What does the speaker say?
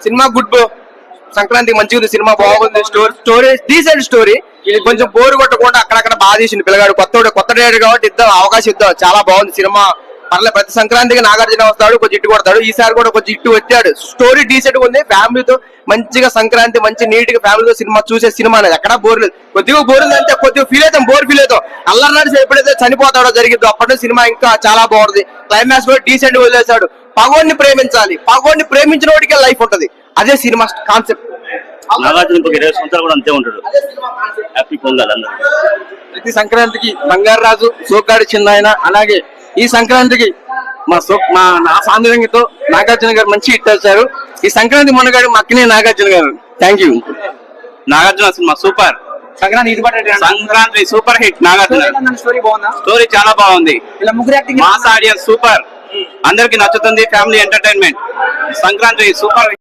Cinema good bro. Sankranti మంచిగా ఉంది, cinema బాగుంది, స్టోరీ డీసెంట్ స్టోరీ. కొంచెం బోరు కొట్టకుండా అక్కడక్కడ బాగా తీసిండు పిల్లగాడు, కొత్త డైరెక్టర్ కాబట్టి ఇద్దాం అవకాశం ఇద్దాం. చాలా బాగుంది సినిమా, పర్లేదు. ప్రతి సంక్రాంతికి నాగార్జున వస్తాడు, కొంచెం ఇట్టు కొడతాడు. ఈసారి కూడా కొంచెం ఇట్టు వచ్చాడు. స్టోరీ డీసెంట్ గా ఉంది, ఫ్యామిలీతో మంచిగా సంక్రాంతి మంచి నీట్ గా ఫ్యామిలీతో సినిమా చూసే సినిమా అనేది ఎక్కడా బోర్ లేదు. కొద్దిగా బోర్ అంటే కొద్దిగా ఫీల్ అవుతాం, బోర్ ఫీల్ అవుతాం. అల్లరి నడిచి ఎప్పుడైతే చనిపోతాడో జరిగిద్దో అప్పటి సినిమా ఇంకా చాలా బాగుంది. క్లైమాక్స్ కూడా డీసెంట్ గా వదిలేశాడు. పగోడిని ప్రేమించాలి, పగోడిని ప్రేమించిన వాడికే లైఫ్ ఉంటది. అదే సినిమా కాన్సెప్ట్. నాగార్జున 20 సంవత్సరాలు కూడా అంతే ఉంటాడు. హ్యాపీ పొంగల్ అందరూ. ప్రతి సంక్రాంతికి బంగారు రాజు, సోకాడి చిన్నాయన, అలాగే ఈ సంక్రాంతికి నా సాంద్రంగితో నాగార్జున గారు మంచి హిట్ వచ్చారు. ఈ సంక్రాంతి మొన్నగాడు మా అక్కనే నాగార్జున గారు. Thank you. Nagarjuna cinema super. Sankranti super hit. Nagarjuna story చాలా బాగుంది. మాస్ ఆడియన్స్ సూపర్, అందరికి నచ్చుతుంది. Family entertainment. సంక్రాంతి సూపర్.